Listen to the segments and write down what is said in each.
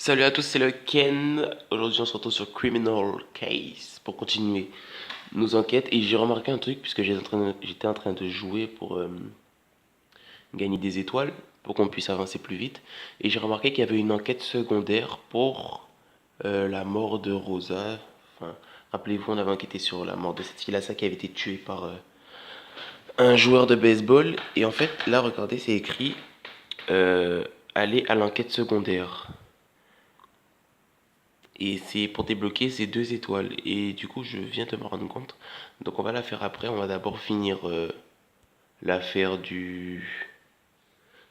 Salut à tous, c'est le Ken. Aujourd'hui, on se retrouve sur Criminal Case pour continuer nos enquêtes. Et j'ai remarqué un truc, puisque j'étais en train de jouer pour gagner des étoiles, pour qu'on puisse avancer plus vite. Et j'ai remarqué qu'il y avait une enquête secondaire pour la mort de Rosa. Enfin, rappelez-vous, on avait enquêté sur la mort de cette fille-là, ça qui avait été tuée par un joueur de baseball. Et en fait, là, regardez, c'est écrit aller à l'enquête secondaire. Et c'est pour débloquer ces 2 étoiles. Et du coup, je viens de me rendre compte. Donc on va la faire après. On va d'abord finir l'affaire de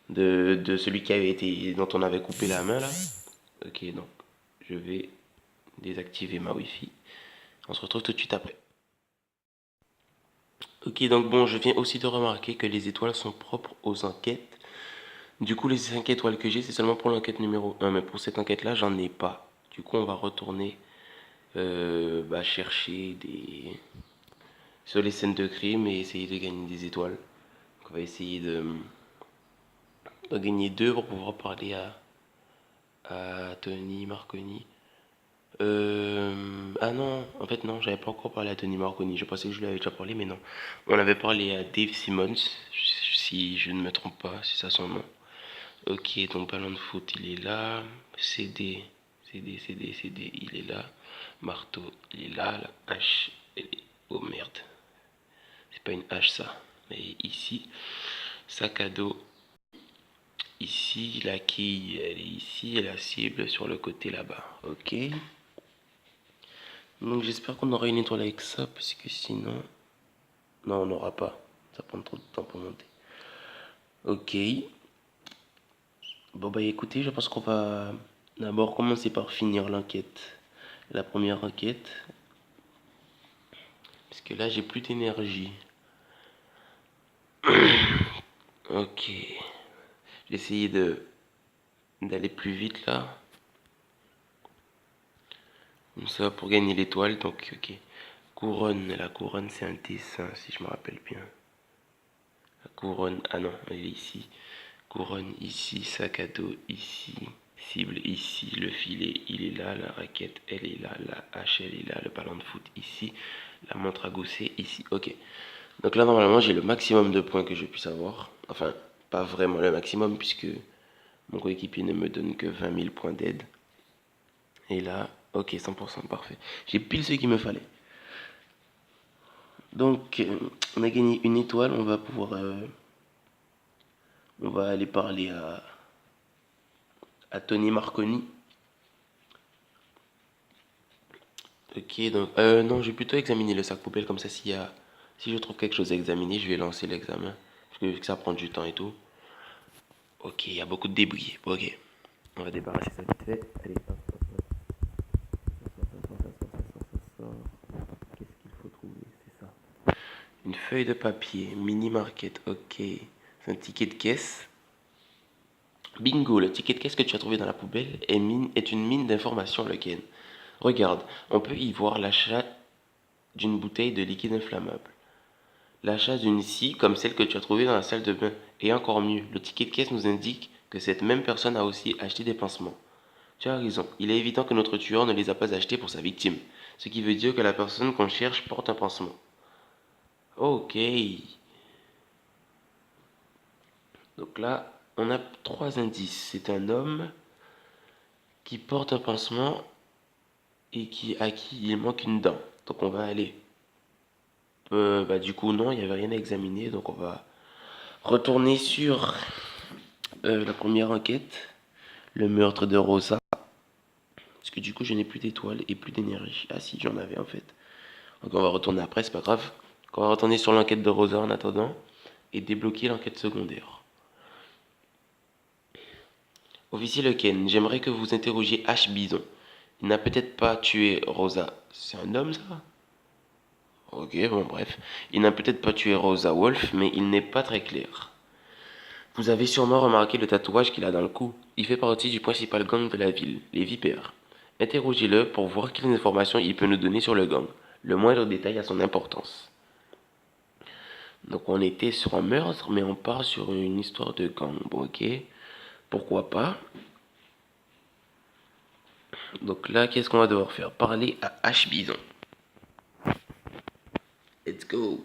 celui qui avait été dont on avait coupé la main là. Ok, donc je vais désactiver ma Wi-Fi. On se retrouve tout de suite après. Ok, donc bon, je viens aussi de remarquer que les étoiles sont propres aux enquêtes. Du coup, les 5 étoiles que j'ai, c'est seulement pour l'enquête numéro 1. Mais pour cette enquête-là, j'en ai pas. Du coup, on va retourner chercher sur les scènes de crime et essayer de gagner des étoiles. Donc on va essayer de gagner 2 pour pouvoir parler à Tony Marconi. Ah non, en fait non, j'avais pas encore parlé à Tony Marconi. Je pensais que je lui avais déjà parlé, mais non. On avait parlé à Dave Simmons, si je ne me trompe pas, c'est ça son nom. Ok, donc ballon de foot, il est là. CD, il est là. Marteau, il est là. La hache, elle est... Oh merde, c'est pas une hache ça. Mais ici, sac à dos, ici, la quille, elle est ici, et la cible sur le côté là-bas. Ok. Donc j'espère qu'on aura une étoile avec ça, parce que sinon... Non, on n'aura pas. Ça prend trop de temps pour monter. Ok. Bon bah écoutez, je pense qu'on va d'abord commencer par finir l'enquête. La première enquête. Parce que là, j'ai plus d'énergie. Ok. J'ai essayé d'aller plus vite là. Comme ça, pour gagner l'étoile. Donc, ok. Couronne. La couronne, c'est un dessin, si je me rappelle bien. La couronne. Ah non, elle est ici. Couronne ici. Sac à dos ici. Cible ici. Le filet, il est là. La raquette, elle est là. La hache, elle est là. Le ballon de foot ici. La montre à gousset ici. Ok. Donc là, normalement, j'ai le maximum de points que je puisse avoir. Enfin, pas vraiment le maximum, puisque mon coéquipier ne me donne que 20 000 points d'aide. Et là, ok, 100%, parfait. J'ai pile ce qu'il me fallait. Donc, on a gagné une étoile. On va pouvoir... on va aller parler à Tony Marconi. Ok, donc... non, je vais plutôt examiner le sac poubelle. Comme ça, si je trouve quelque chose à examiner, je vais lancer l'examen. Parce que vu que ça prend du temps et tout. Ok, il y a beaucoup de débris. Ok, on va débarrasser ça vite fait. Allez, hop, hop, hop. Qu'est-ce qu'il faut trouver? C'est ça. Une feuille de papier, mini market, ok. C'est un ticket de caisse. Bingo, le ticket de caisse que tu as trouvé dans la poubelle est une mine d'informations, le Ken. Regarde, on peut y voir l'achat d'une bouteille de liquide inflammable. L'achat d'une scie comme celle que tu as trouvée dans la salle de bain. Et encore mieux, le ticket de caisse nous indique que cette même personne a aussi acheté des pansements. Tu as raison, il est évident que notre tueur ne les a pas achetés pour sa victime. Ce qui veut dire que la personne qu'on cherche porte un pansement. Ok. Donc là, on a 3 indices. C'est un homme qui porte un pansement et à qui il manque une dent. Donc on va aller. Du coup, non, il n'y avait rien à examiner. Donc on va retourner sur la première enquête, le meurtre de Rosa. Parce que du coup, je n'ai plus d'étoiles et plus d'énergie. Ah si, j'en avais en fait. Donc on va retourner après, c'est pas grave. Donc, on va retourner sur l'enquête de Rosa en attendant et débloquer l'enquête secondaire. Officier Lequen, j'aimerais que vous interrogiez H. Bison. Il n'a peut-être pas tué Rosa. C'est un homme, ça? Ok, bon, bref. Il n'a peut-être pas tué Rosa Wolf, mais il n'est pas très clair. Vous avez sûrement remarqué le tatouage qu'il a dans le cou. Il fait partie du principal gang de la ville, les Vipères. Interrogez-le pour voir quelles informations il peut nous donner sur le gang. Le moindre détail a son importance. Donc on était sur un meurtre, mais on part sur une histoire de gang. Bon, ok. Pourquoi pas? Donc là, qu'est-ce qu'on va devoir faire? Parler à H Bison. Let's go.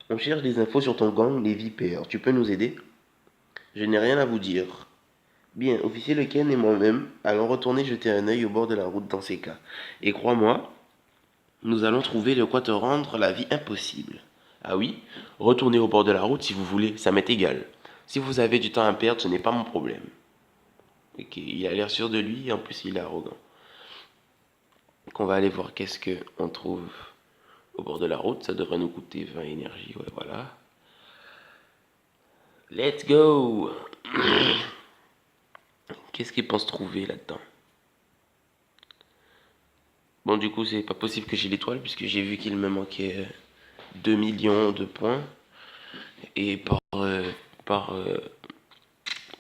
On cherche des infos sur ton gang, les vipères. Tu peux nous aider? Je n'ai rien à vous dire. Bien, officier Le Ken et moi-même allons retourner jeter un œil au bord de la route dans ces cas. Et crois-moi, nous allons trouver de quoi te rendre la vie impossible. Ah oui? Retournez au bord de la route si vous voulez, ça m'est égal. Si vous avez du temps à perdre, ce n'est pas mon problème. Ok, il a l'air sûr de lui et en plus il est arrogant. Donc on va aller voir qu'est-ce qu'on trouve au bord de la route. Ça devrait nous coûter 20 énergie, ouais voilà. Let's go! Qu'est-ce qu'il pense trouver là-dedans? Bon, du coup, c'est pas possible que j'ai l'étoile puisque j'ai vu qu'il me manquait 2 millions de points. Et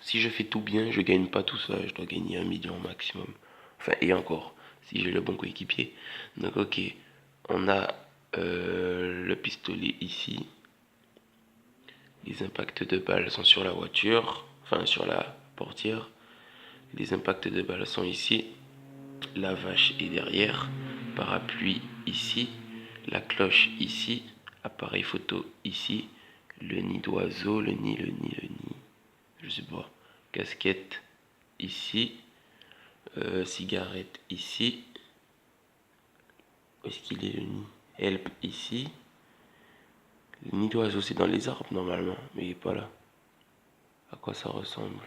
si je fais tout bien, je gagne pas tout ça. Je dois gagner 1 million maximum. Enfin, et encore, si j'ai le bon coéquipier. Donc, ok. On a le pistolet ici. Les impacts de balles sont sur la voiture. Enfin, sur la portière. Les impacts de balles sont ici. La vache est derrière. Parapluie ici. La cloche ici. Appareil photo ici. Le nid d'oiseau. Le nid. Je sais pas. Casquette ici. Cigarette ici. Où est-ce qu'il est le nid? Help ici. Le nid d'oiseau c'est dans les arbres normalement. Mais il est pas là. À quoi ça ressemble?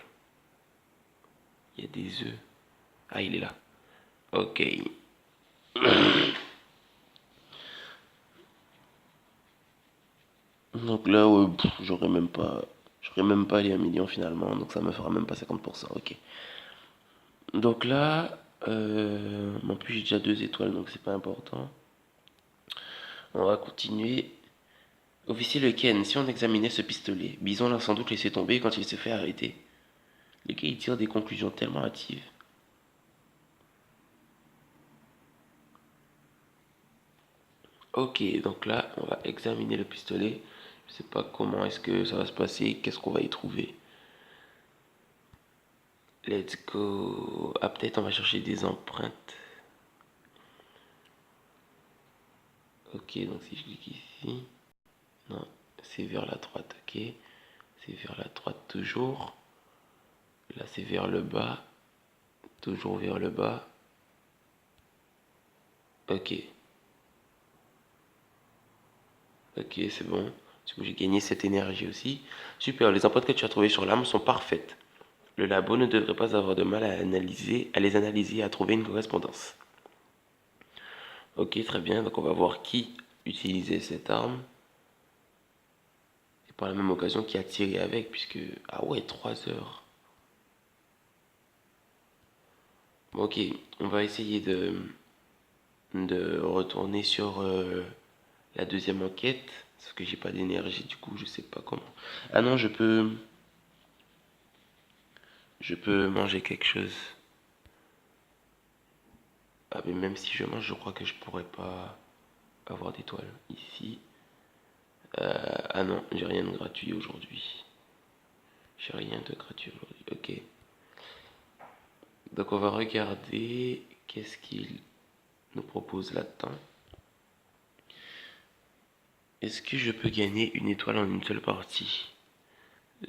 Il y a des œufs. Ah, il est là. Ok. Donc là, ouais, j'aurais même pas les 1 million finalement, donc ça me fera même pas 50%, ok. Donc là, en plus j'ai déjà 2 étoiles, donc c'est pas important. On va continuer. Officier Le Ken, si on examinait ce pistolet, Bison l'a sans doute laissé tomber quand il s'est fait arrêter. Lequel il tire des conclusions tellement hâtives. Ok, donc là, on va examiner le pistolet. Je sais pas comment est-ce que ça va se passer, qu'est-ce qu'on va y trouver. Let's go. Ah, peut-être on va chercher des empreintes. Ok, donc si je clique ici. Non, c'est vers la droite, ok. C'est vers la droite toujours. Là, c'est vers le bas. Toujours vers le bas. Ok. Ok, c'est bon. Du coup, j'ai gagné cette énergie aussi. Super, les empreintes que tu as trouvées sur l'arme sont parfaites. Le labo ne devrait pas avoir de mal à les analyser et à trouver une correspondance. Ok, très bien. Donc on va voir qui utilisait cette arme. Et par la même occasion qui a tiré avec, puisque... Ah ouais, 3 heures. Bon, ok, on va essayer de retourner sur la deuxième enquête. Parce que j'ai pas d'énergie, du coup, je sais pas comment. Ah non, je peux manger quelque chose. Ah, mais même si je mange, je crois que je pourrais pas avoir d'étoiles. Ici. Ah non, j'ai rien de gratuit aujourd'hui. J'ai rien de gratuit aujourd'hui. Ok. Donc on va regarder qu'est-ce qu'il nous propose là-dedans. Est-ce que je peux gagner une étoile en une seule partie?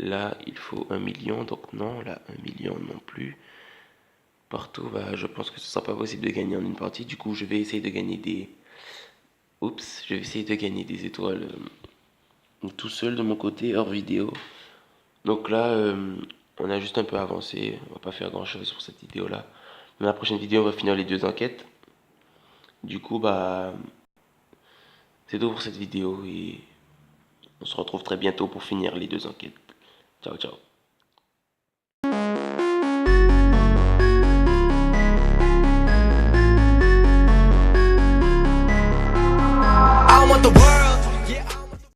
Là, il faut 1 million, donc non. Là, 1 million non plus. Partout, bah, je pense que ce sera pas possible de gagner en une partie. Du coup, je vais essayer de gagner des... Oups, je vais essayer de gagner des étoiles tout seul de mon côté, hors vidéo. Donc là, on a juste un peu avancé. On va pas faire grand-chose pour cette vidéo-là. Dans la prochaine vidéo, on va finir les 2 enquêtes. Du coup, bah, c'est tout pour cette vidéo et on se retrouve très bientôt pour finir les 2 enquêtes. Ciao, ciao.